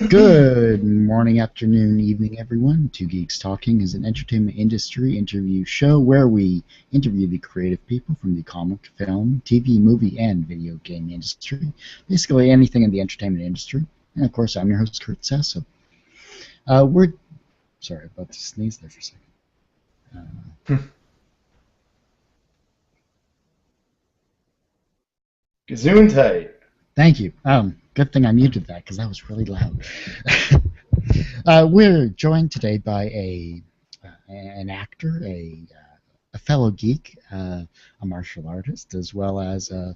Good morning, afternoon, evening, everyone. Two Geeks Talking is an entertainment industry interview show where we interview the creative people from the comic, film, TV, movie, and video game industry. Basically, anything in the entertainment industry. And of course, I'm your host, Kurt Sasso. We're sorry about to sneeze there for a second. Gesundheit. Thank you. Good thing I muted that because that was really loud. We're joined today by an actor, a fellow geek, a martial artist, as well as a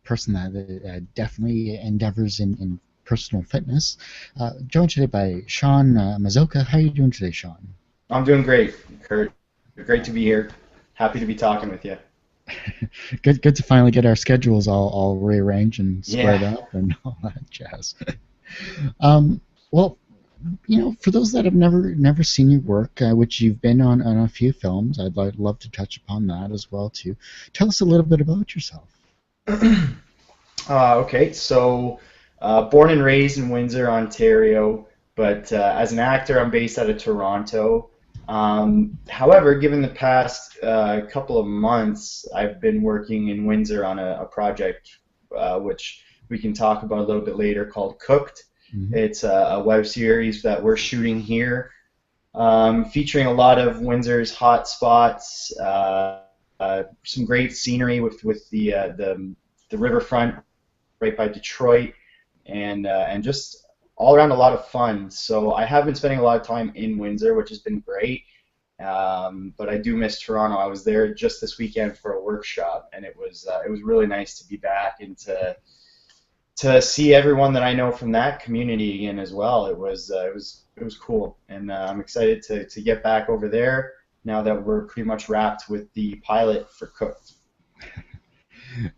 person that definitely endeavors in personal fitness. Joined today by Shaun Mazoka. How are you doing today, Shaun? I'm doing great, Kurt. Great to be here. Happy to be talking with you. Good to finally get our schedules all rearranged and squared Yeah. up and all that jazz. Um, well, for those that have never seen your work, which you've been on a few films, love to touch upon that as well too. Tell us a little bit about yourself. Okay, so born and raised in Windsor, Ontario, but as an actor, I'm based out of Toronto. However, given the past couple of months, I've been working in Windsor on a project which we can talk about a little bit later called Cooked. Hmm. It's a web series that we're shooting here, featuring a lot of Windsor's hot spots, some great scenery with the riverfront right by Detroit, and just all around a lot of fun. So I have been spending a lot of time in Windsor, which has been great. But I do miss Toronto. I was there just this weekend for a workshop, and it was really nice to be back and to see everyone that I know from that community again as well. It was cool, and I'm excited to get back over there now that we're pretty much wrapped with the pilot for Cooked.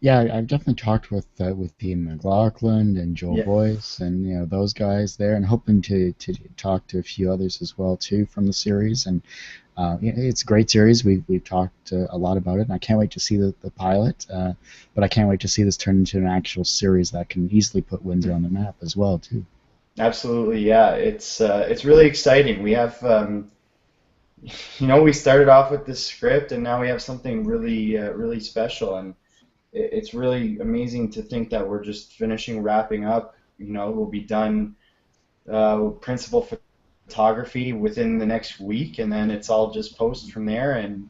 Yeah, I've definitely talked with Dean McLaughlin and Joel Yeah, Boyce and those guys there, and hoping to talk to a few others as well too from the series. And it's a great series. We've talked a lot about it, and I can't wait to see the pilot. But I can't wait to see this turn into an actual series that can easily put Windsor on the map as well too. absolutely. Yeah, it's really exciting. We have we started off with this script, and now we have something really special, and it's really amazing to think that we're just finishing wrapping up. We'll be done with principal photography within the next week, and then it's all just post from there, and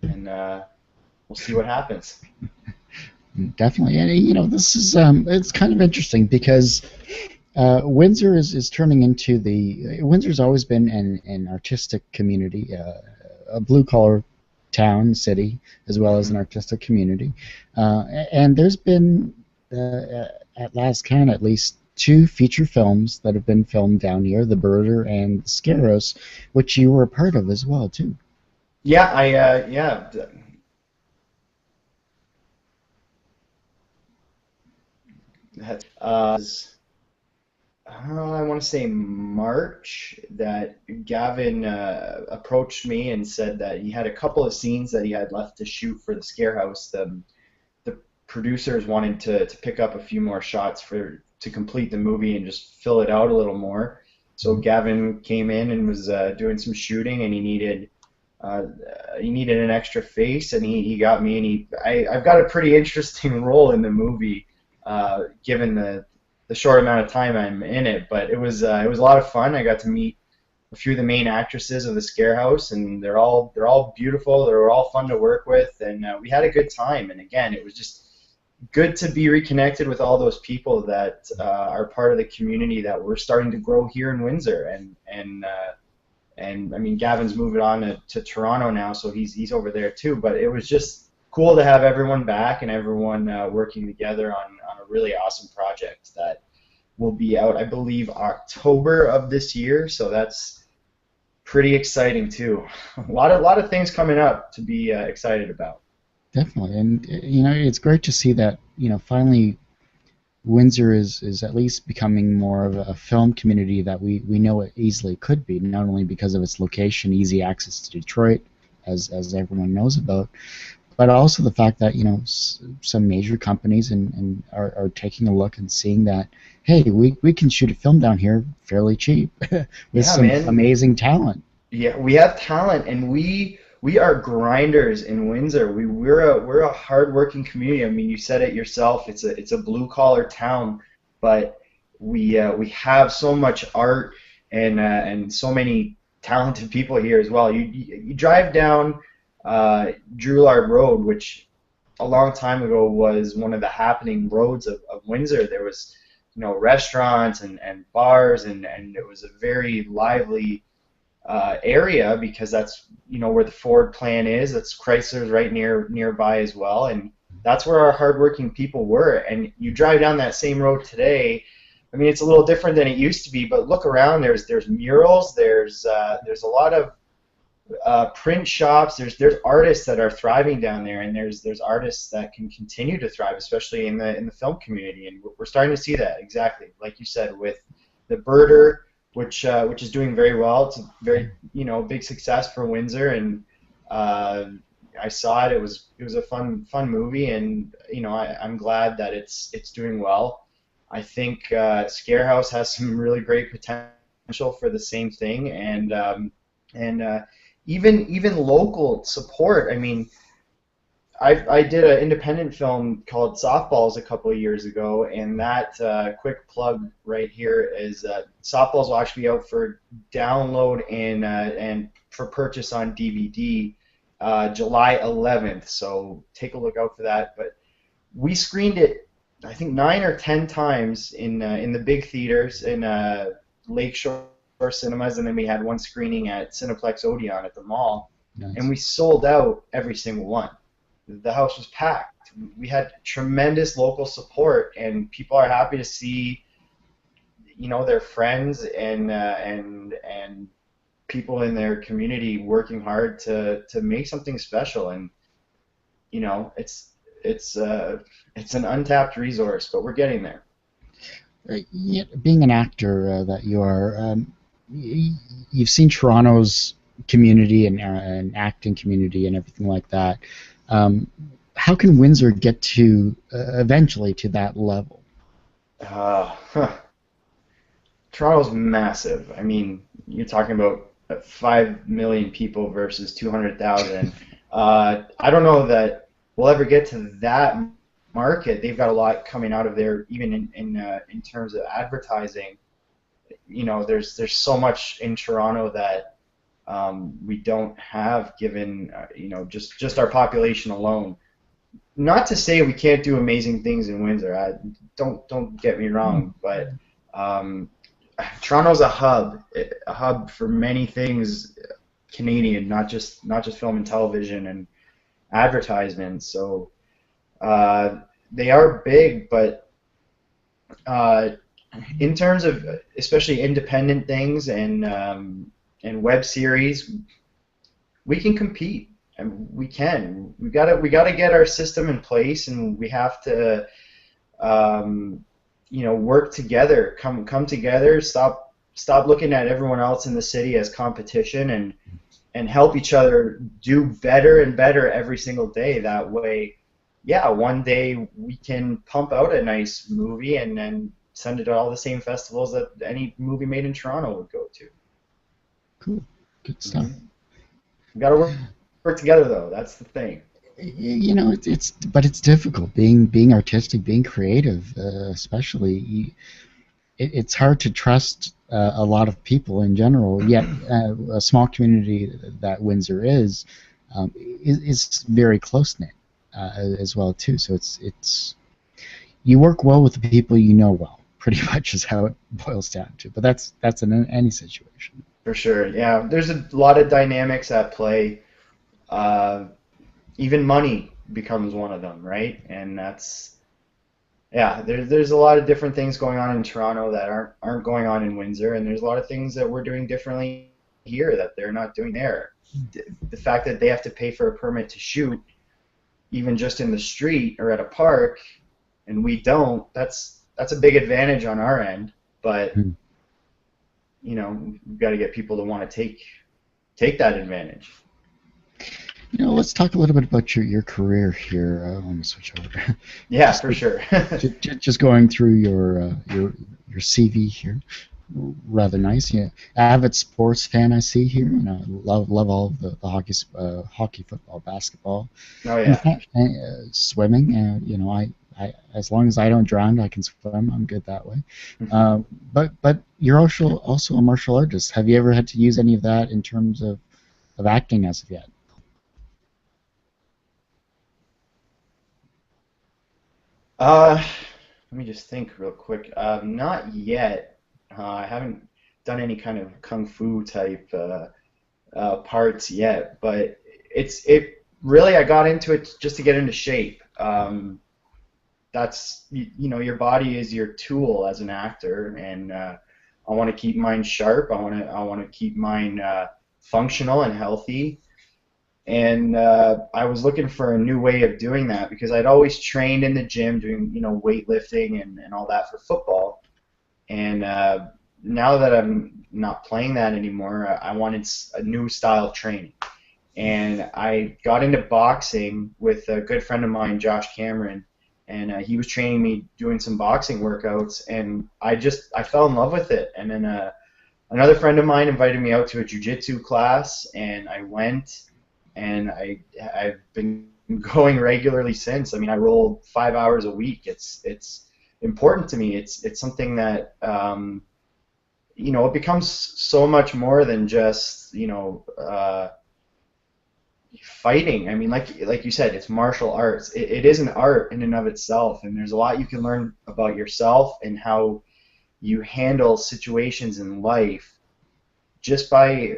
we'll see what happens. Definitely, and this is it's kind of interesting because Windsor is turning into the Windsor's always been an artistic community, a blue collar town city as well as an Hmm. artistic community, and there's been at last count at least two feature films that have been filmed down here, The Birder and The Scaros, which you were a part of as well too. Yeah, yeah. I want to say March that Gavin approached me and said that he had a couple of scenes that he had left to shoot for the Scare House. The producers wanted to pick up a few more shots to complete the movie and just fill it out a little more. So Mhm. Gavin came in and was doing some shooting, and uh, he needed an extra face, and he got me, and I've got a pretty interesting role in the movie, given the short amount of time I'm in it. But it was a lot of fun. I got to meet a few of the main actresses of the Scare House, and they're all beautiful. They were all fun to work with, and we had a good time. And again, it was just good to be reconnected with all those people that are part of the community that we're starting to grow here in Windsor. And I mean, Gavin's moving on to Toronto now, so he's over there too. But it was just cool to have everyone back and everyone working together on a really awesome project that will be out, I believe, October of this year. So that's pretty exciting too. A lot of things coming up to be excited about. Definitely, and it's great to see that finally Windsor is at least becoming more of a film community that we know it easily could be, not only because of its location, easy access to Detroit, as everyone knows about, but also the fact that some major companies and are taking a look and seeing that, hey, we can shoot a film down here fairly cheap with Yeah, some man. amazing talent. Yeah, we have talent, and we are grinders in Windsor. We're a hardworking community. I mean, you said it yourself. It's a blue collar town, but we have so much art and so many talented people here as well. You drive down Drouillard Road, which a long time ago was one of the happening roads of Windsor. There was, restaurants and bars, and it was a very lively area because that's where the Ford plant is. That's Chrysler's right nearby as well, and that's where our hardworking people were. And you drive down that same road today. I mean, it's a little different than it used to be, but look around. There's murals. There's a lot of print shops. There's artists that are thriving down there, and there's artists that can continue to thrive, especially in the film community. And we're starting to see that exactly, like you said, with the Birder, which is doing very well. It's a very big success for Windsor, and uh, I saw it. It was a fun movie, and I'm glad that it's doing well. I think Scarehouse has some really great potential for the same thing, and even local support. I mean, I did an independent film called Softballs a couple of years ago, and that quick plug right here is Softballs will actually be out for download and for purchase on DVD July 11th. So take a look out for that. But we screened it, I think 9 or 10 times in the big theaters in Lakeshore Cinemas, and then we had one screening at Cineplex Odeon at the mall, and Nice. we sold out every single one. The house was packed. We had tremendous local support, and people are happy to see, their friends and people in their community working hard to make something special. And it's it's an untapped resource, but we're getting there. Yeah, being an actor that you are, you've seen Toronto's community and acting community and everything like that. Um, how can Windsor get to eventually to that level? Huh. Toronto's massive. I mean, you're talking about 5 million people versus 200,000. I don't know that we'll ever get to that market. They've got a lot coming out of there, even in terms of advertising. There's so much in Toronto that we don't have, given just our population alone. Not to say we can't do amazing things in Windsor. Don't get me wrong, but um, Toronto's a hub for many things Canadian, not just film and television and advertisement. So they are big, but uh, in terms of especially independent things and web series, we can compete, and we can. We gotta get our system in place, and we have to work together, come together, stop looking at everyone else in the city as competition, and help each other do better and better every single day. That way, yeah, one day we can pump out a nice movie and then send it to all the same festivals that any movie made in Toronto would go to. Cool, good stuff. hmm We got to work together, though. That's the thing. It's but it's difficult being artistic, being creative, especially. It's hard to trust a lot of people in general. Yet a small community that Windsor is very close knit as well too. So it's you work well with the people you know well. Pretty much is how it boils down to. But that's in any situation. For sure. Yeah, there's a lot of dynamics at play. Uh, Even money becomes one of them, right? And that's yeah. There's a lot of different things going on in Toronto that aren't going on in Windsor, and there's a lot of things that we're doing differently here that they're not doing there. The fact that they have to pay for a permit to shoot, even just in the street or at a park, and we don't. That's a big advantage on our end, but Hmm. we've got to get people to want to take that advantage. Let's talk a little bit about your career here. Let me switch over. Yeah, just for sure. just going through your CV here. Rather nice. Yeah, avid sports fan I see here. Love all of the hockey, football, basketball. Oh In yeah. fact, swimming. I as long as I don't drown, I can swim. I'm good that way. Um, but you're also a martial artist. Have you ever had to use any of that in terms of acting as of yet? Uh, Let me just think real quick. Not yet. I haven't done any kind of kung fu type parts yet, but it really I got into it just to get into shape. That's your body is your tool as an actor, and I want to keep mine sharp. I want to keep mine functional and healthy. And I was looking for a new way of doing that because I'd always trained in the gym doing weightlifting and all that for football. And now that I'm not playing that anymore, I wanted a new style of training. And I got into boxing with a good friend of mine, Josh Cameron, and he was training me doing some boxing workouts, and I fell in love with it. And then another friend of mine invited me out to a jiu-jitsu class, and I went, and I've been going regularly since. I mean, I roll 5 hours a week. It's important to me. It's something that it becomes so much more than just fighting. I mean, like you said, it's martial arts. It is an art in and of itself, and there's a lot you can learn about yourself and how you handle situations in life just by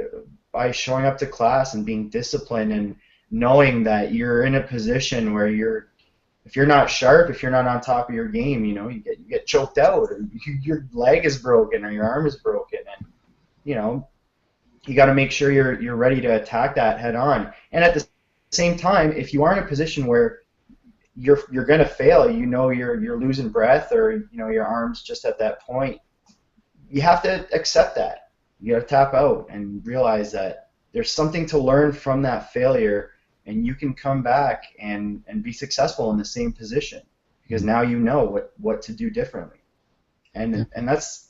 showing up to class and being disciplined and knowing that you're in a position where if you're not sharp, if you're not on top of your game, you get choked out, or your leg is broken, or your arm is broken, and you know you got to make sure you're ready to attack that head on. And at the same time, if you are in a position where you're going to fail, you're losing breath, or your arms just at that point, you have to accept that. You got to tap out and realize that there's something to learn from that failure, and you can come back and be successful in the same position because Mm. now you know what to do differently. Yeah. And that's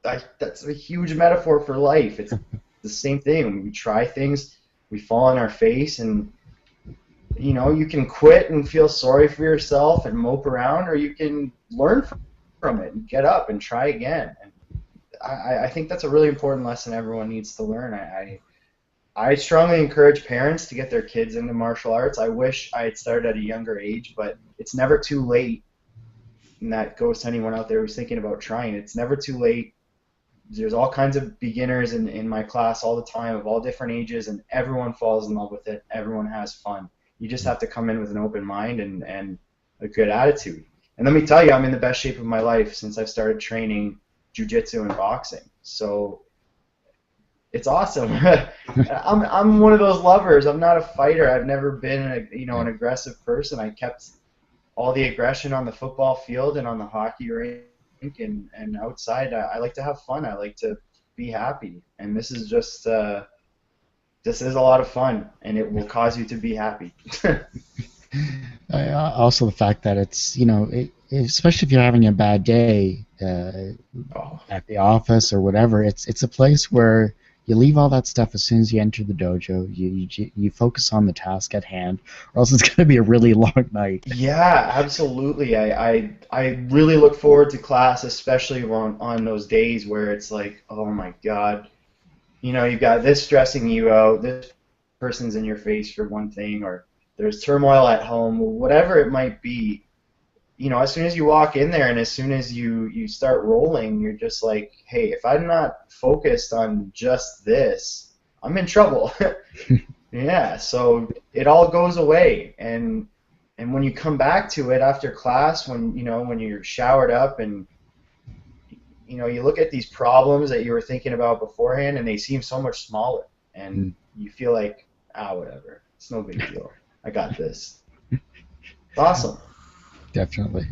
a huge metaphor for life. It's the same thing. When we try things, we fall on our face, and you can quit and feel sorry for yourself and mope around, or you can learn from it and get up and try again. And I think that's a really important lesson everyone needs to learn. I strongly encourage parents to get their kids into martial arts. I wish I had started at a younger age, but it's never too late. And that goes to anyone out there who's thinking about trying. It's never too late. There's all kinds of beginners in my class all the time of all different ages, and everyone falls in love with it. Everyone has fun. You just have to come in with an open mind and a good attitude. And let me tell you, I'm in the best shape of my life since I've started training jiu-jitsu and boxing. So it's awesome. I'm one of those lovers. I'm not a fighter. I've never been Yeah. an aggressive person. I kept all the aggression on the football field and on the hockey rink and outside. I like to have fun. I like to be happy, and this is a lot of fun, and it will cause you to be happy. Also, the fact that it's especially if you're having a bad day Oh, at the office or whatever, it's a place where you leave all that stuff as soon as you enter the dojo. You focus on the task at hand, or else it's going to be a really long night. yeah, absolutely. I really look forward to class, especially on those days where it's like, oh my God, you've got this stressing you out, this person's in your face for one thing, or there's turmoil at home, whatever it might be. As soon as you walk in there and as soon as you start rolling, you're just like, hey, if I'm not focused on just this, I'm in trouble. Yeah, so it all goes away, and when you come back to it after class, when you're showered up and you look at these problems that you were thinking about beforehand, and they seem so much smaller, and Mm, you feel like, whatever, it's no big deal. I got this. It's awesome. definitely.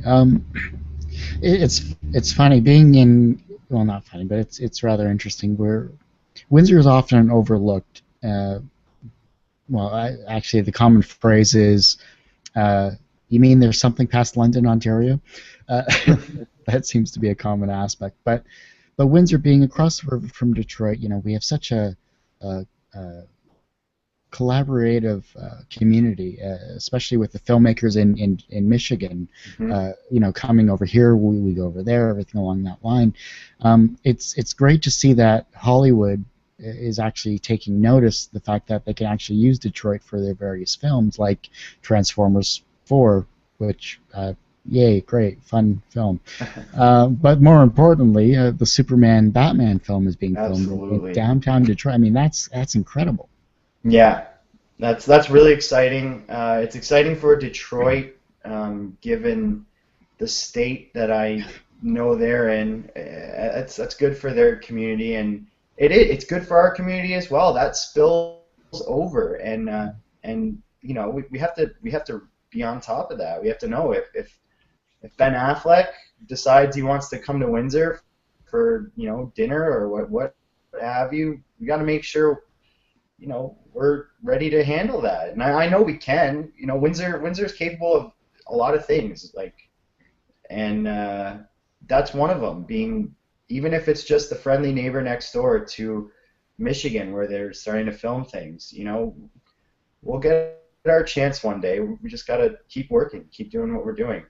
It's funny being in, well, not funny, but it's rather interesting. Where Windsor is often overlooked. Well, actually, the common phrase is, uh, "You mean there's something past London, Ontario?" Uh, that seems to be a common aspect. But Windsor being across the river from Detroit, we have such a, a collaborative community, especially with the filmmakers in Michigan. Hmm. Coming over here, we go over there, everything along that line. It's great to see that Hollywood is actually taking notice the fact that they can actually use Detroit for their various films, like Transformers 4, which yay, great, fun film. But more importantly, the Superman Batman film is being filmed in Absolutely. downtown Detroit. I mean, that's incredible. Yeah, that's really exciting. It's exciting for Detroit, given the state that I know they're in. That's good for their community, and it's good for our community as well. That spills over, and we have to be on top of that. We have to know if Ben Affleck decides he wants to come to Windsor for dinner or what have you. We got to make sure we're ready to handle that. And I know we can. Windsor's capable of a lot of things, like, and that's one of them. Being even if it's just the friendly neighbor next door to Michigan, where they're starting to film things. We'll get our chance one day. We just gotta keep working, keep doing what we're doing.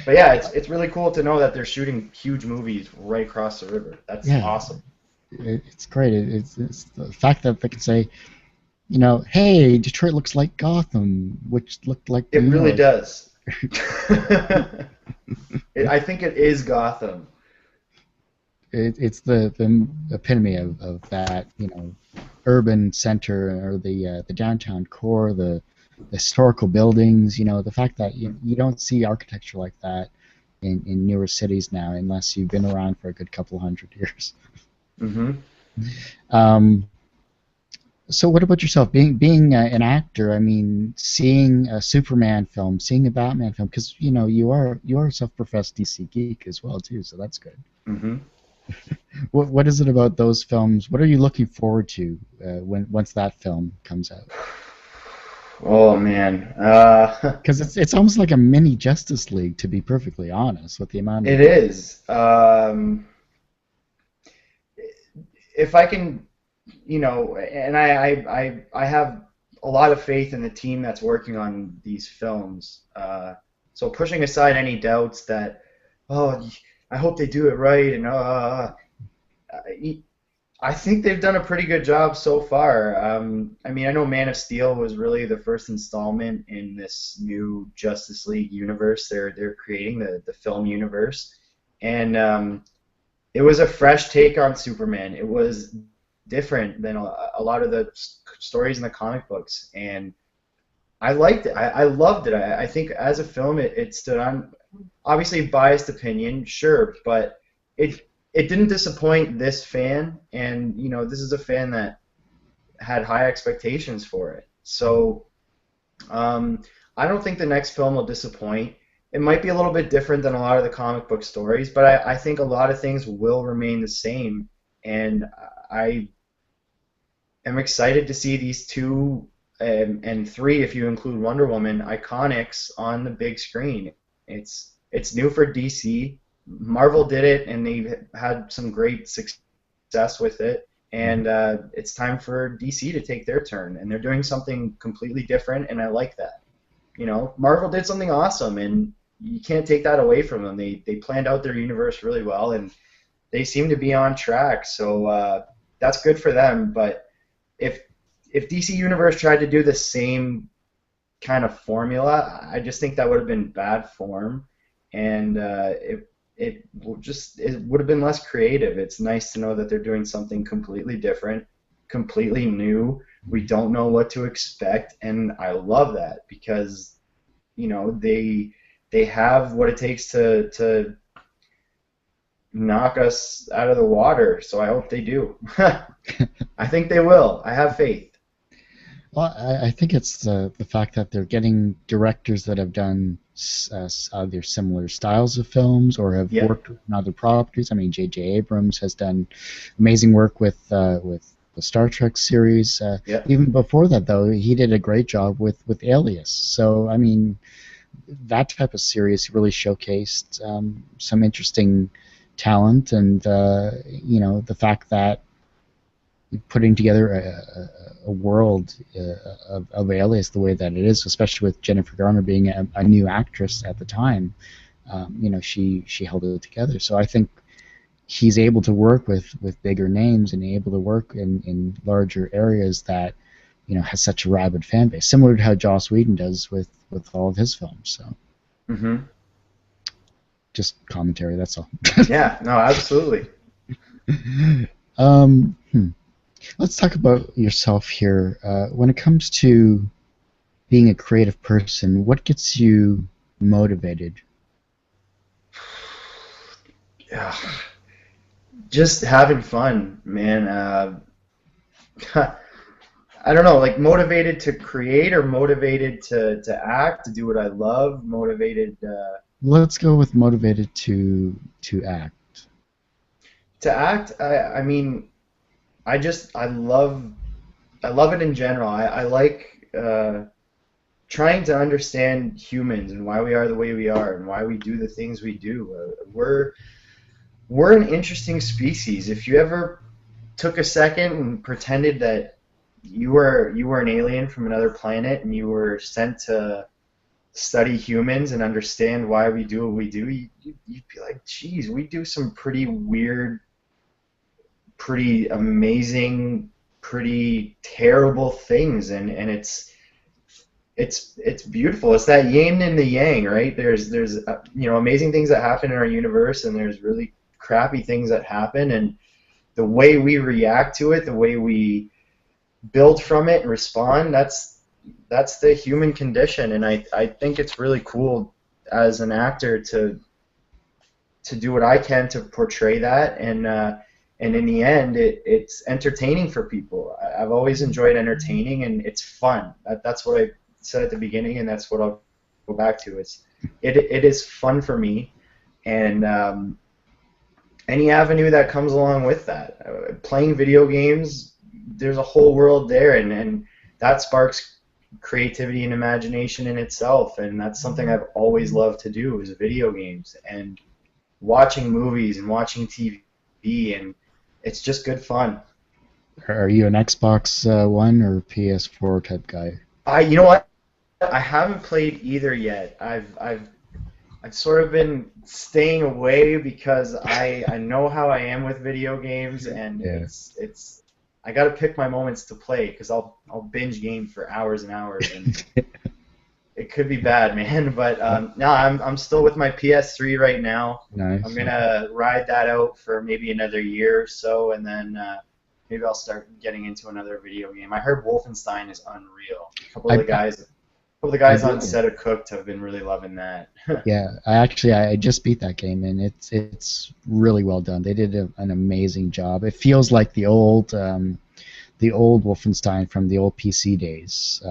But yeah, it's really cool to know that they're shooting huge movies right across the river. That's Yeah, awesome. it's great. It's the fact that they can say, hey, Detroit looks like Gotham, which looked like New It really York. does. I think it is Gotham. It's the epitome of that, urban center or the downtown core, the historical buildings. The fact that you don't see architecture like that in newer cities now, unless you've been around for a good couple hundred years. Hmm. Um, So what about yourself? Being an actor, I mean, seeing a Superman film, seeing a Batman film, because you are a self-professed DC geek as well too, so that's good. Hmm. What is it about those films? What are you looking forward to when once that film comes out? Oh man, Because it's almost like a mini Justice League, to be perfectly honest, with the amount it of is. If I can, and I have a lot of faith in the team that's working on these films. So pushing aside any doubts that, oh, I hope they do it right, and I think they've done a pretty good job so far. I mean, I know Man of Steel was really the first installment in this new Justice League universe. They're creating the film universe, and it was a fresh take on Superman. It was different than a lot of the stories in the comic books, and I liked it. I loved it. I think as a film, it stood on. Obviously, biased opinion, sure, but it didn't disappoint this fan, and this is a fan that had high expectations for it. So um, I don't think the next film will disappoint. It might be a little bit different than a lot of the comic book stories, but I think a lot of things will remain the same, and I am excited to see these two and three, if you include Wonder Woman, iconics on the big screen. It's new for DC. Marvel did it, and they've had some great success with it. And it's time for DC to take their turn, and they're doing something completely different, and I like that. Marvel did something awesome, and you can't take that away from them. They planned out their universe really well, and they seem to be on track. So that's good for them. But if if DC Universe tried to do the same kind of formula, I just think that would have been bad form, and it would have been less creative. It's nice to know that they're doing something completely different, completely new. We don't know what to expect, and I love that because they have what it takes to knock us out of the water. So I hope they do. I think they will. I have faith. Well, I think it's the fact that they're getting directors that have done either similar styles of films or have Yep. worked on other properties. I mean, J.J. Abrams has done amazing work with the Star Trek series. Yeah. Even before that, though, he did a great job with Alias. So I mean, that type of series really showcased some interesting talent, and the fact that putting together a world of Alias the way that it is, especially with Jennifer Garner being a new actress at the time, she held it together. So I think he's able to work with bigger names and able to work in larger areas that has such a rabid fan base, similar to how Joss Whedon does with all of his films. So Hmm. just commentary, that's all. Yeah. No, absolutely. um, hmm. Let's talk about yourself here. When it comes to being a creative person, what gets you motivated? Yeah. Just having fun, man. I don't know, like motivated to create or motivated to act, to do what I love, motivated Let's go with motivated to act. to act. I mean, I love it in general. I like trying to understand humans and why we are the way we are and why we do the things we do. We're an interesting species. If you ever took a second and pretended that you were an alien from another planet and you were sent to study humans and understand why we do what we do, you'd be like, geez, we do some pretty weird, pretty amazing, pretty terrible things, and it's beautiful. It's that yin and the yang, right? There's amazing things that happen in our universe, and there's really crappy things that happen, and the way we react to it, the way we build from it and respond, that's the human condition. And I think it's really cool as an actor to do what I can to portray that, and in the end it's entertaining for people. I've always enjoyed entertaining, and it's fun. That's what I said at the beginning, and that's what I'll go back to. It is fun for me, and any avenue that comes along with that. Playing video games, there's a whole world there, and that sparks creativity and imagination in itself, and that's something I've always loved to do is video games and watching movies and watching TV, and it's just good fun. Are you an Xbox One or PS4 type guy? You know what? I haven't played either yet. I've sort of been staying away because I know how I am with video games, and Yeah. it's I got to pick my moments to play because I'll binge game for hours and hours, and it could be bad, man. But no, I'm still with my PS3 right now. I'm Nice. gonna ride that out for maybe another year or so, and then maybe I'll start getting into another video game. I heard Wolfenstein is unreal. I A couple of the I guys on did. set of Cooked have been really loving that. Yeah, I just beat that game, and it's really well done. They did an amazing job. It feels like the old Wolfenstein from the old PC days,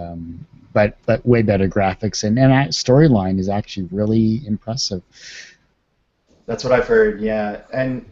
but way better graphics, and that storyline is actually really impressive. That's what I've heard, yeah. And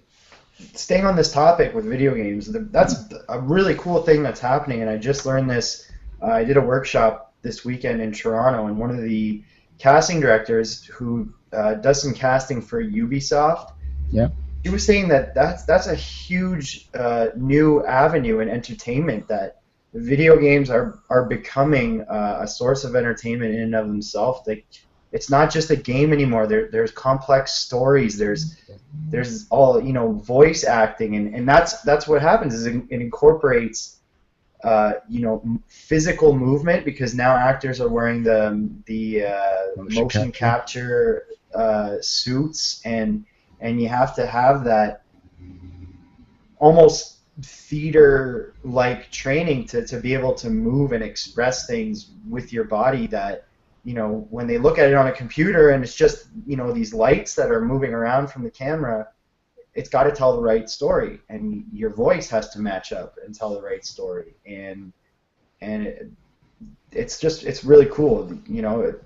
staying on this topic with video games, that's a really cool thing that's happening. And I just learned this. I did a workshop this weekend in Toronto, and one of the casting directors who does some casting for Ubisoft, Yeah, she was saying that that's a huge new avenue in entertainment, that video games are becoming a source of entertainment in and of themselves. It's not just a game anymore. There's complex stories. There's all voice acting, and that's what happens is it incorporates physical movement, because now actors are wearing the motion motion capture. capture suits, and you have to have that almost theater like training to be able to move and express things with your body, that when they look at it on a computer and it's just these lights that are moving around from the camera, it's got to tell the right story, and your voice has to match up and tell the right story, and it's really cool.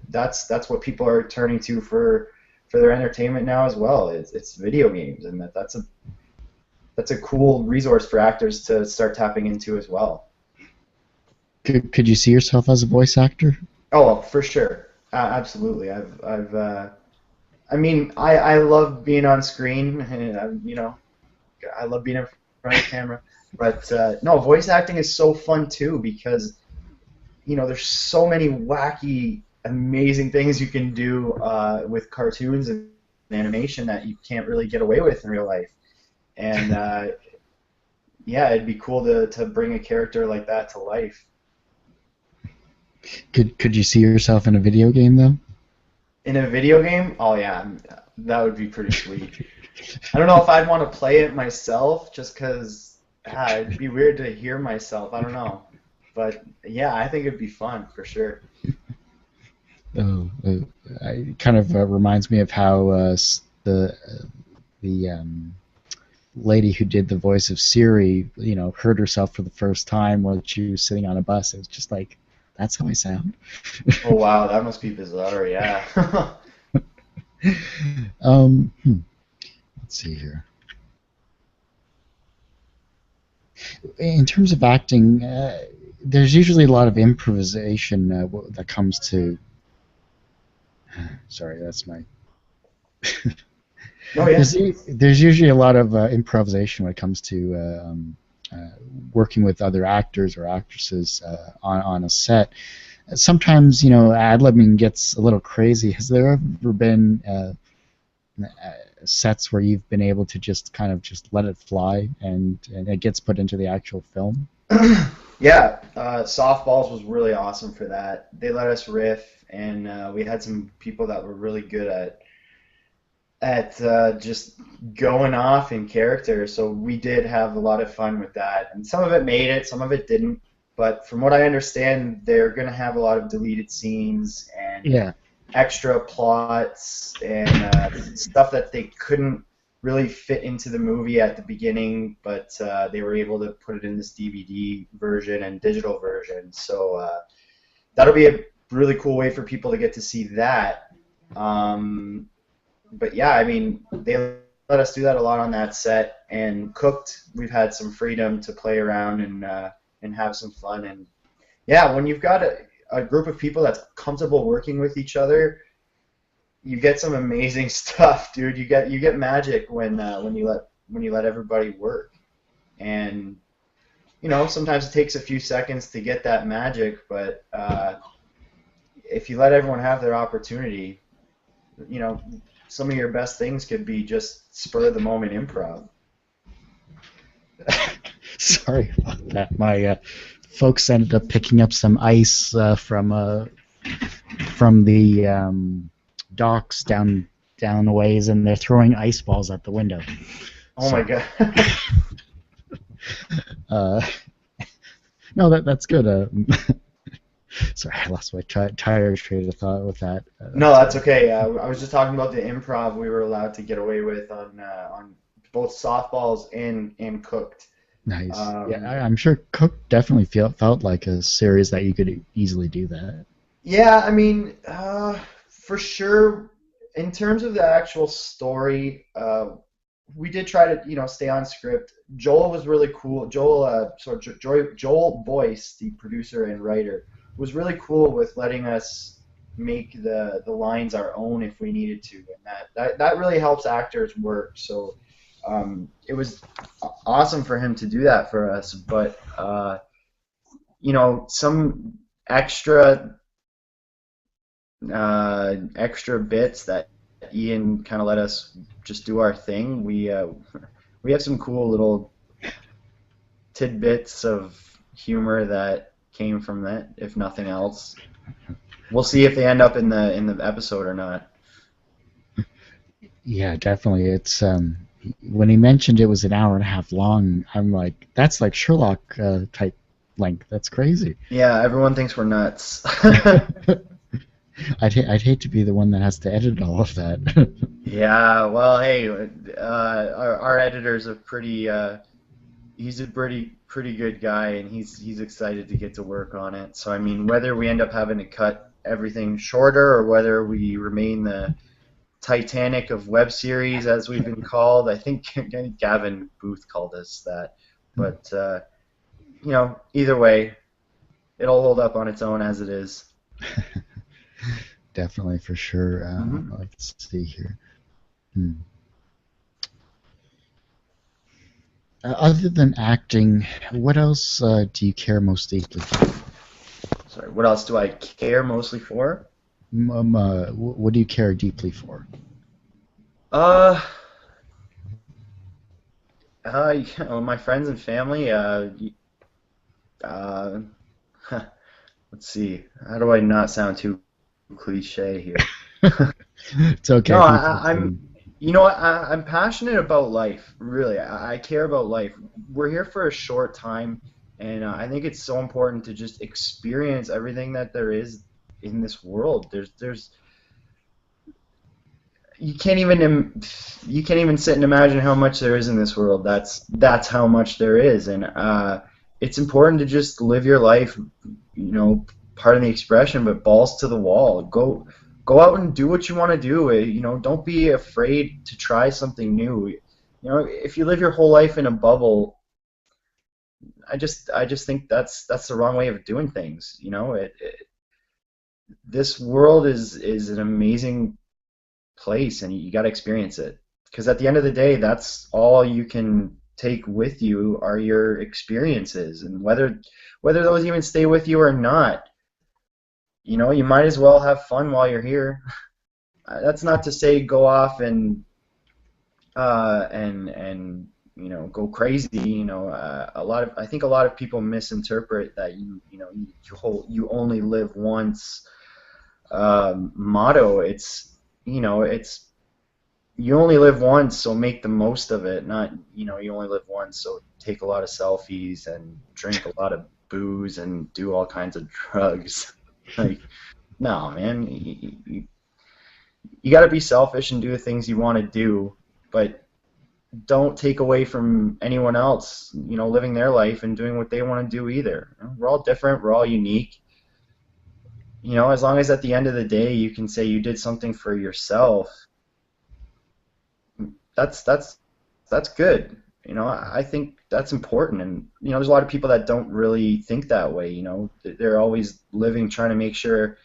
That's what people are turning to for their entertainment now as well. It's video games, and that's a that's a cool resource for actors to start tapping into as well. Could you see yourself as a voice actor? Oh, well, for sure. Absolutely. I mean, I love being on screen, and I love being in front of the camera. But no, voice acting is so fun too because there's so many wacky, amazing things you can do with cartoons and animation that you can't really get away with in real life. And yeah, it'd be cool to bring a character like that to life. Could you see yourself in a video game though? In a video game, oh yeah, that would be pretty sweet. I don't know if I'd want to play it myself just because it'd be weird to hear myself. I don't know. But yeah, I think it'd be fun for sure. Oh, it kind of reminds me of how the lady who did the voice of Siri, heard herself for the first time while she was sitting on a bus. It was just like, that's how I sound. Oh wow, that must be bizarre, yeah. um, hmm, let's see here. In terms of acting, there's usually a lot of improvisation that comes to. Sorry, that's my. Oh yeah. there's usually a lot of improvisation when it comes to uh, working with other actors or actresses on a set. Sometimes, ad-libbing gets a little crazy. Has there ever been sets where you've been able to just kind of just let it fly and it gets put into the actual film? Yeah, softballs was really awesome for that. They let us riff, and we had some people that were really good at just going off in character. So we did have a lot of fun with that, and some of it made it, some of it didn't. But from what I understand, they're going to have a lot of deleted scenes and Yeah. extra plots and stuff that they couldn't really fit into the movie at the beginning, but they were able to put it in this DVD version and digital version. So that'll be a really cool way for people to get to see that. Um, but yeah, I mean, they let us do that a lot on that set. And Cooked, we've had some freedom to play around and have some fun. And yeah, when you've got a group of people that's comfortable working with each other, you get some amazing stuff, dude. You get magic when you let everybody work. And sometimes it takes a few seconds to get that magic, but if you let everyone have their opportunity, you know, some of your best things could be just spur of the moment improv. Sorry about that. My folks ended up picking up some ice from the docks down the ways, and they're throwing ice balls at the window. Oh my So, god. uh, no, that's good. Sorry, I lost my tire train of thought with that. No, that's okay. I was just talking about the improv we were allowed to get away with on both softballs and Cooked. Nice. Yeah, Um, I'm sure Cook definitely felt like a series that you could easily do that. yeah, I mean, for sure. In terms of the actual story, we did try to stay on script. Joel was really cool. Joel Boyce, the producer and writer, was really cool with letting us make the lines our own if we needed to, and that really helps actors work. So it was awesome for him to do that for us. But some extra extra bits that Ian kind of let us just do our thing. We have some cool little tidbits of humor that came from that, if nothing else. We'll see if they end up in the episode or not. Yeah, definitely. It's when he mentioned it was an hour and a half long, I'm like, that's like Sherlock type length. That's crazy. Yeah, everyone thinks we're nuts. I'd hate to be the one that has to edit all of that. Yeah, well, hey, our editor's a pretty he's a pretty good guy, and he's excited to get to work on it. So I mean, whether we end up having to cut everything shorter or whether we remain the Titanic of web series, as we've been called. I think Gavin Booth called us that. But either way, it'll hold up on its own as it is. Definitely, for sure. Hmm. Let's see here. Hmm. Other than acting, what else do you care most deeply for? Sorry, what else do I care mostly for? What do you care deeply for? Uh, my friends and family. Uh, let's see. How do I not sound too cliche here? It's No, okay. People I'm. do. You know what? I'm passionate about life. Really, I care about life. We're here for a short time, and I think it's so important to just experience everything that there is in this world. There's you can't even you can't even sit and imagine how much there is in this world. That's how much there is, and it's important to just live your life. Pardon the expression, but balls to the wall. Go out and do what you want to do. Don't be afraid to try something new. If you live your whole life in a bubble, I just think that's the wrong way of doing things. This world is an amazing place, and you got to experience it, because at the end of the day, that's all you can take with you are your experiences, and whether those even stay with you or not, you might as well have fun while you're here. That's not to say go off and go crazy. I think a lot of people misinterpret that you only live once motto. It's you only live once, so make the most of it. Not, you only live once, so take a lot of selfies and drink a lot of booze and do all kinds of drugs. Like, no, man, you got to be selfish and do the things you want to do, but don't take away from anyone else, living their life and doing what they want to do either. We're all different, we're all unique. As long as at the end of the day you can say you did something for yourself, that's that's good. I think that's important, and there's a lot of people that don't really think that way. They're always living trying to make sure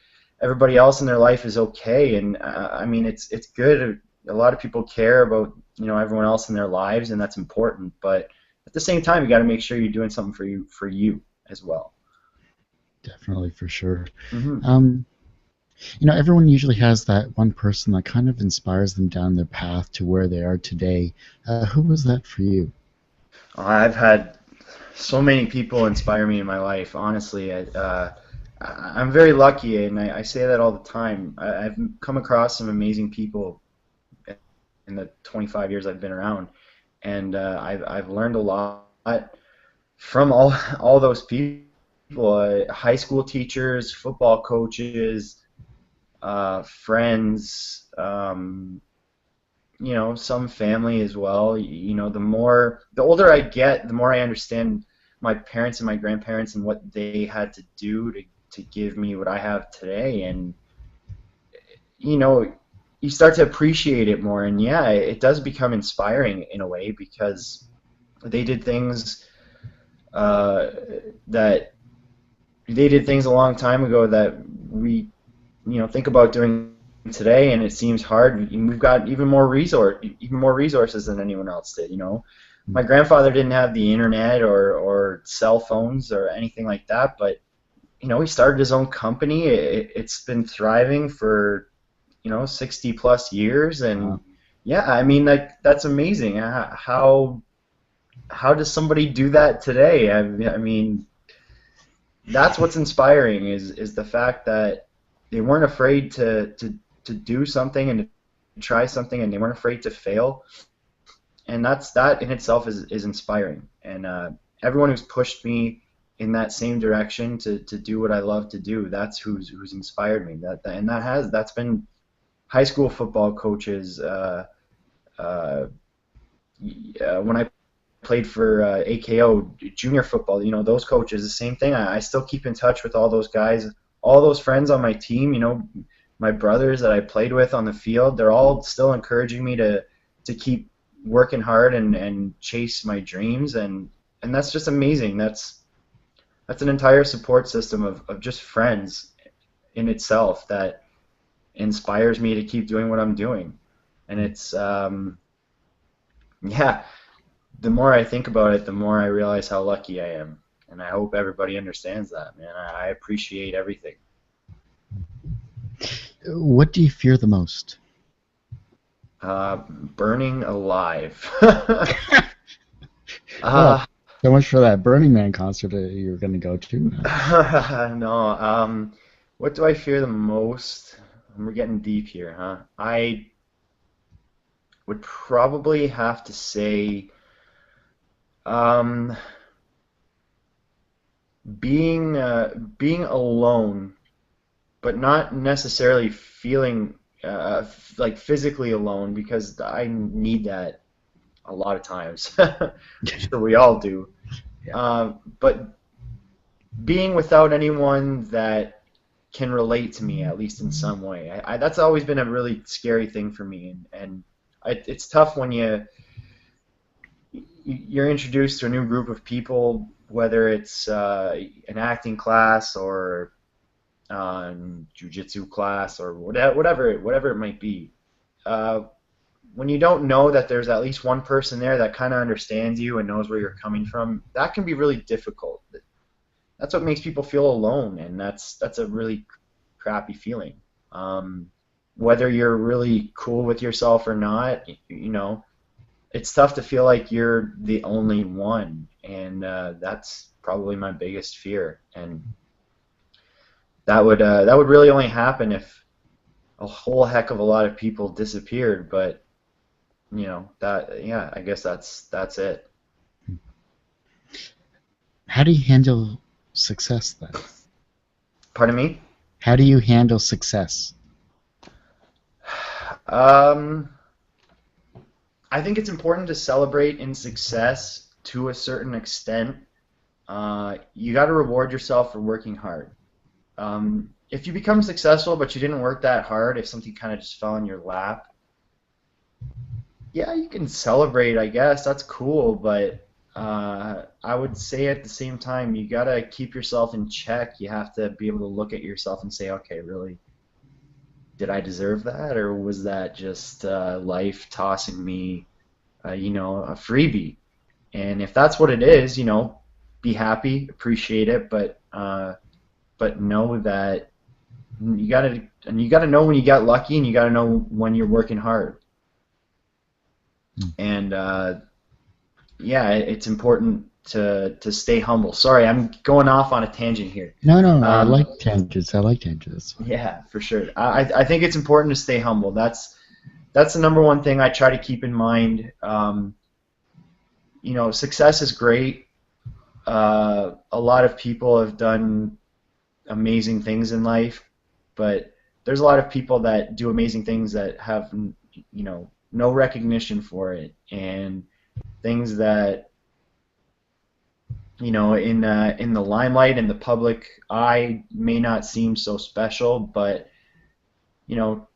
everybody else in their life is okay, and I mean it's good. A lot of people care about everyone else in their lives, and that's important. But at the same time, you got to make sure you're doing something for you as well. Definitely, for sure. Hmm. Um, Everyone usually has that one person that kind of inspires them down their path to where they are today. Who was that for you? I've had so many people inspire me in my life. Honestly, I'm very lucky, and I say that all the time. I've come across some amazing people in the 25 years I've been around, and I've learned a lot from all those people. High school teachers, football coaches, friends. Some family as well. The older I get, the more I understand my parents and my grandparents and what they had to do to give me what I have today. And, you know, you start to appreciate it more. And yeah, it does become inspiring in a way, because they did things uh, that they did things a long time ago that we think about doing today, and it seems hard. We've got even more resources than anyone else did. My grandfather didn't have the internet or cell phones or anything like that, but he started his own company. It's been thriving for 60 plus years, and Uh, yeah, I mean, like, that's amazing. How does somebody do that today? I mean, that's what's inspiring is the fact that they weren't afraid to do something and to try something, and they weren't afraid to fail, and that in itself is inspiring. And everyone who's pushed me in that same direction to do what I love to do, that's who's inspired me. That's been high school football coaches. Uh, when I played for AKO junior football, those coaches, the same thing. I still keep in touch with all those guys, all those friends on my team. my brothers that I played with on the field, they're all still encouraging me to keep working hard and chase my dreams, and that's just amazing. That's an entire support system of just friends in itself that inspires me to keep doing what I'm doing. And it's yeah, the more I think about it, the more I realize how lucky I am. And I hope everybody understands that, man. I appreciate everything. What do you fear the most? Burning alive. Well, uh, so much for that Burning Man concert that you were going to go to. no. What do I fear the most? We're getting deep here, huh? I would probably have to say um, being alone, but not necessarily feeling like physically alone because I need that a lot of times. I'm sure we all do. Yeah. But being without anyone that can relate to me, at least in some way, that's always been a really scary thing for me, and it's tough when you're introduced to a new group of people, whether it's an acting class or jujitsu class or whatever it might be. Uh, when you don't know that there's at least one person there that kind of understands you and knows where you're coming from, that can be really difficult. That's what makes people feel alone, and that's a really crappy feeling. Whether you're really cool with yourself or not, it's tough to feel like you're the only one, and that's probably my biggest fear. And that would really only happen if a whole heck of a lot of people disappeared. But that yeah, I guess that's it. How do you handle success then? Pardon me. How do you handle success? Um, I think it's important to celebrate in success to a certain extent. You got to reward yourself for working hard. If you become successful but you didn't work that hard, if something kind of just fell in your lap, yeah, you can celebrate, I guess. That's cool, but I would say at the same time, you gotta keep yourself in check. You have to be able to look at yourself and say, okay, really, did I deserve that, or was that just life tossing me, a freebie? And if that's what it is, be happy, appreciate it, but know that you gotta know when you got lucky, and you gotta know when you're working hard. Hmm. And yeah, it's important to stay humble. Sorry, I'm going off on a tangent here. No, no, I Um, like tangents. I like tangents. yeah, for sure. I think it's important to stay humble. That's the number one thing I try to keep in mind. Success is great. A lot of people have done amazing things in life, but there's a lot of people that do amazing things that have no recognition for it, and things that in the limelight in the public eye may not seem so special, but you know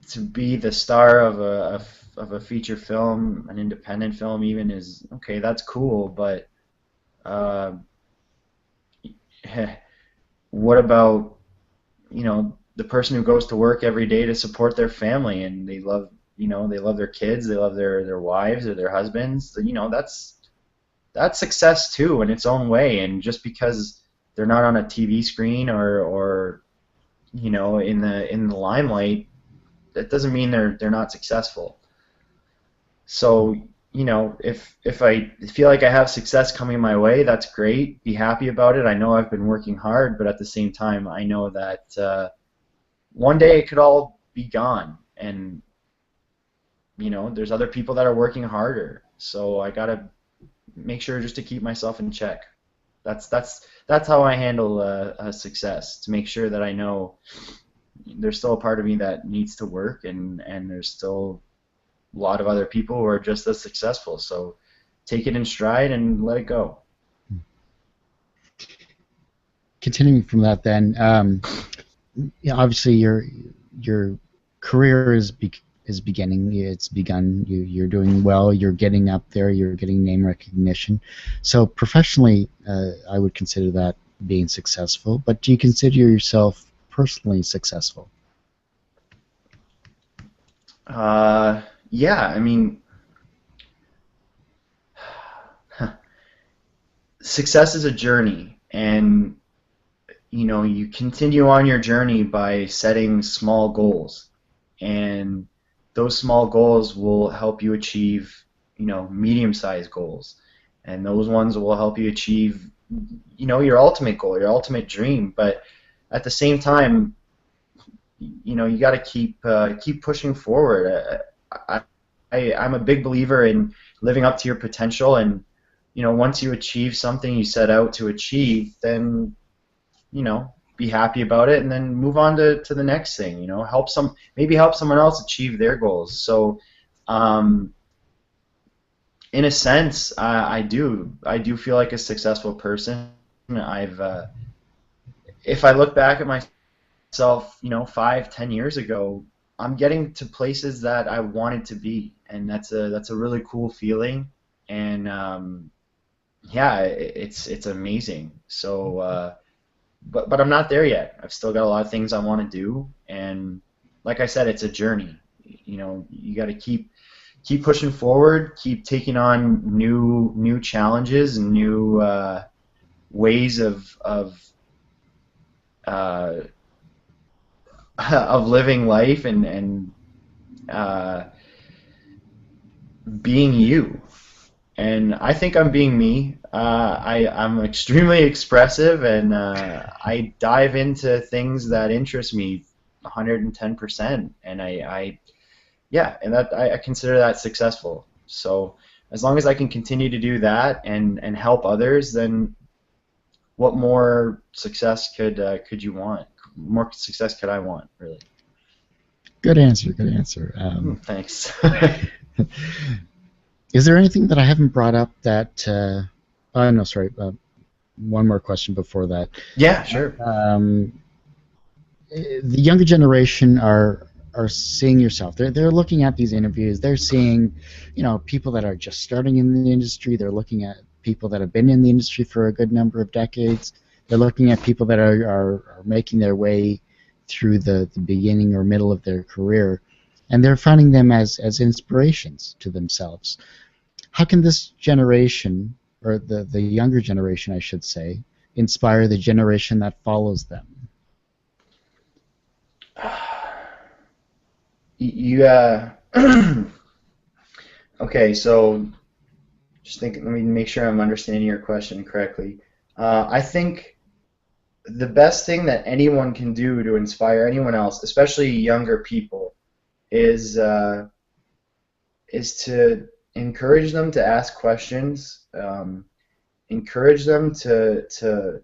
to be the star of a feature film, an independent film even, is okay. That's cool, but uh, what about the person who goes to work every day to support their family, and they love their kids, they love their wives or their husbands. That's success too in its own way. And just because they're not on a TV screen or in the limelight, that doesn't mean they're not successful. So if I feel like I have success coming my way, that's great. Be happy about it. I know I've been working hard, but at the same time, I know that one day it could all be gone, and there's other people that are working harder. So I gotta make sure just to keep myself in check. That's how I handle success. To make sure that I know there's still a part of me that needs to work, and there's still a lot of other people who are just as successful. So take it in stride and let it go. Continuing from that, then, obviously your career is beginning. It's begun. You're doing well. You're getting up there. You're getting name recognition. So professionally, I would consider that being successful. But do you consider yourself personally successful? Yeah, I mean, success is a journey, and you continue on your journey by setting small goals, and those small goals will help you achieve, medium-sized goals, and those ones will help you achieve, your ultimate goal, your ultimate dream. But at the same time, you got to keep pushing forward. I'm a big believer in living up to your potential, and once you achieve something you set out to achieve, then be happy about it, and then move on to the next thing. Help someone else achieve their goals. So, um, in a sense, I do feel like a successful person. I've If I look back at myself, 5, 10 years ago, I'm getting to places that I wanted to be, and that's a really cool feeling. And yeah, it's amazing. So. But I'm not there yet. I've still got a lot of things I want to do, and like I said, it's a journey. You got to keep pushing forward, keep taking on new challenges and new ways uh, of living life, and uh, being you. And I think I'm being me. I'm extremely expressive, and I dive into things that interest me 110%. And yeah, and I consider that successful. So as long as I can continue to do that and help others, then what more success could you want? More success could I want, really? Good answer. Good answer. Thanks. Is there anything that I haven't brought up that? Oh no, sorry. One more question before that. Yeah, sure. Um, the younger generation are seeing yourself. They're looking at these interviews. They're seeing, people that are just starting in the industry. They're looking at people that have been in the industry for a good number of decades. They're looking at people that are making their way through the beginning or middle of their career, and they're finding them as inspirations to themselves. How can this generation, or the younger generation, I should say, inspire the generation that follows them? You okay, so just think. Let me make sure I'm understanding your question correctly. I think the best thing that anyone can do to inspire anyone else, especially younger people, is to encourage them to ask questions, encourage them to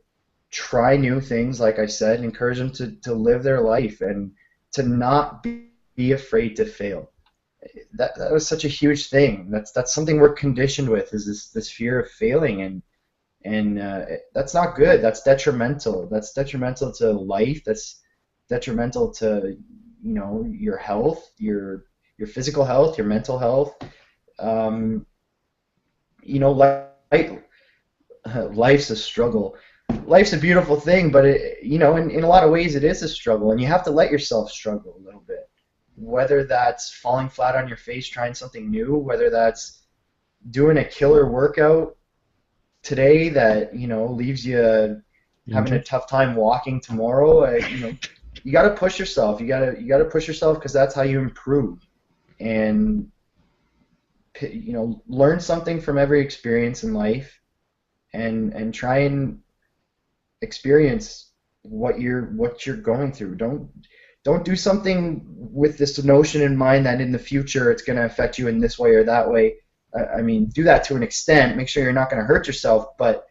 try new things. Like I said, encourage them to live their life and to not be afraid to fail. That was such a huge thing. That's something we're conditioned with, is this fear of failing, and that's not good. That's detrimental. That's detrimental to life. That's detrimental to your health, your physical health, your mental health. Um, life, life's a struggle. Life's a beautiful thing, but in a lot of ways it is a struggle, and you have to let yourself struggle a little bit. Whether that's falling flat on your face trying something new, whether that's doing a killer workout today that leaves you having a Injured? tough time walking tomorrow. You got to push yourself. You got to push yourself, because that's how you improve. And learn something from every experience in life, and try and experience what you're going through. Don't do something with this notion in mind that in the future it's going to affect you in this way or that way. I mean, do that to an extent. Make sure you're not going to hurt yourself, but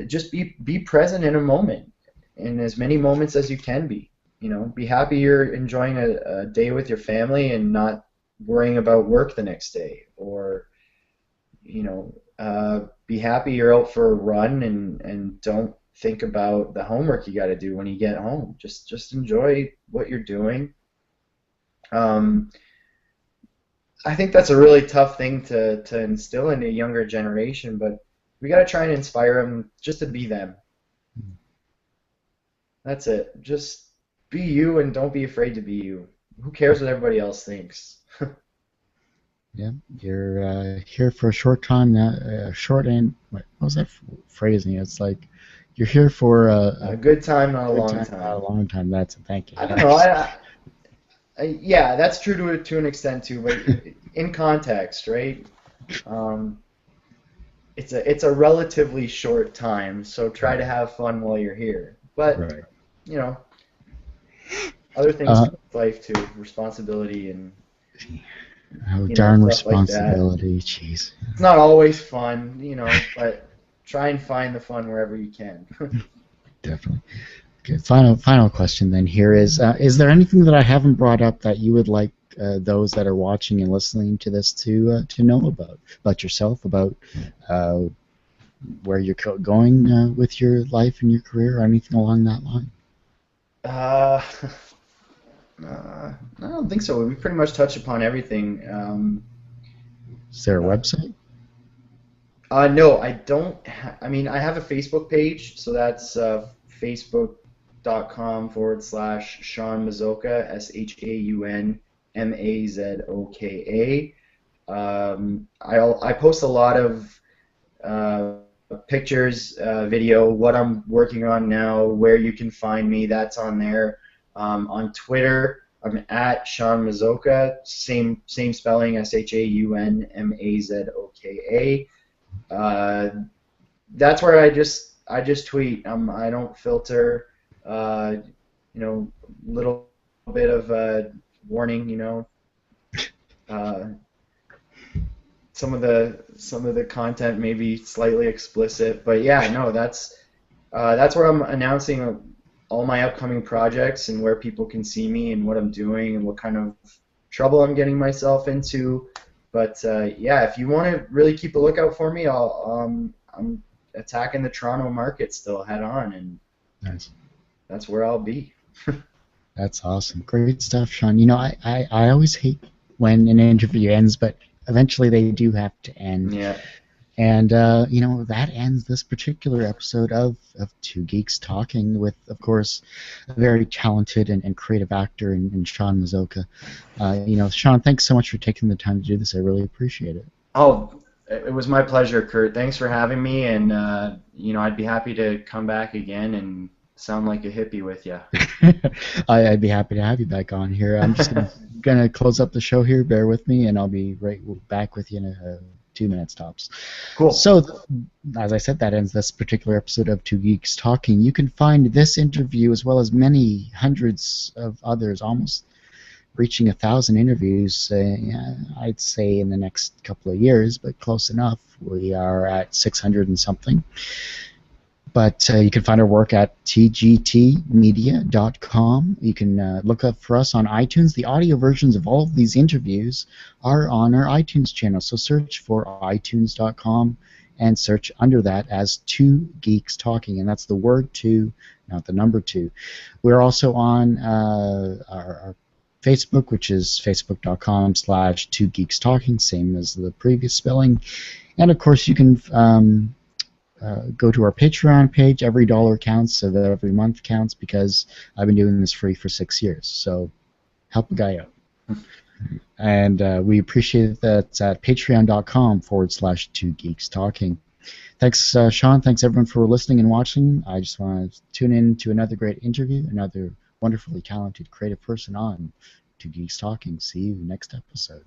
just be present in a moment, in as many moments as you can be. Be happy you're enjoying a day with your family and not worrying about work the next day, or be happy you're out for a run, and don't think about the homework you got to do when you get home. Just enjoy what you're doing. Um, I think that's a really tough thing to instill in a younger generation, but we got to try and inspire them just to be them. That's it. Just be you and don't be afraid to be you. Who cares what everybody else thinks? Yeah, you're here for a short time. Short and what was that phrasing? It's like you're here for A good time, not a good long time, not a time. long time. That's it. Thank you. I don't know. Yeah, that's true to an extent too, but in context, right? Um, it's a relatively short time, so try to Right, have fun while you're here. But right. you know, other things Uh, in life too, responsibility and oh, darn stuff like that. responsibility. Jeez. It's not always fun, but try and find the fun wherever you can. Definitely. Okay, final question then here is there anything that I haven't brought up that you would like those that are watching and listening to this to know about yourself, about uh, where you're going with your life and your career, or anything along that line? Uh, I don't think so. We pretty much touched upon everything. Is there a Uh, website? no, I don't. I mean, I have a Facebook page, so that's facebook.com/ Shaun Mazoka, ShaunMazoka. I post a lot of uh, pictures, video, what I'm working on now, where you can find me. That's on there. On Twitter, I'm at Shaun Mazoka, same spelling, ShaunMazoka. Uh, that's where I just tweet. I don't filter. Uh, little bit of warning. Uh, some of the content may be slightly explicit, but yeah, no, that's where I'm announcing all my upcoming projects and where people can see me and what I'm doing and what kind of trouble I'm getting myself into. But yeah, if you want to really keep a lookout for me, I'm attacking the Toronto market still head on, and Nice. that's where I'll be. That's awesome. Great stuff, Shaun. I always hate when an interview ends, but eventually they do have to end. Yeah. And that ends this particular episode of Two Geeks Talking with, of course, a very talented and creative actor in Shaun Mazoka. Shaun, thanks so much for taking the time to do this. I really appreciate it. Oh, it was my pleasure, Kurt. Thanks for having me, and I'd be happy to come back again and sound like a hippie with you. I'd be happy to have you back on here. I'm just gonna close up the show here. Bear with me, and I'll be right back with you in 2 minutes tops. Cool. So, as I said, that ends this particular episode of Two Geeks Talking. You can find this interview as well as many hundreds of others, almost reaching 1,000 interviews, I'd say, in the next couple of years, but close enough. We are at 600 and something. But you can find our work at tgtmedia.com. You can look up for us on iTunes. The audio versions of all of these interviews are on our iTunes channel. So search for itunes.com and search under that as Two Geeks Talking. And that's the word two, not the number two. We're also on our Facebook, which is facebook.com/Two Geeks Talking, same as the previous spelling. And of course, you can go to our Patreon page. Every dollar counts, so that every month counts, because I've been doing this free for 6 years. So help a guy out. And we appreciate that. It's at patreon.com/Two Geeks Talking. Thanks, Shaun. Thanks, everyone, for listening and watching. I just want to tune in to another great interview, another wonderfully talented, creative person on Two Geeks Talking. See you next episode.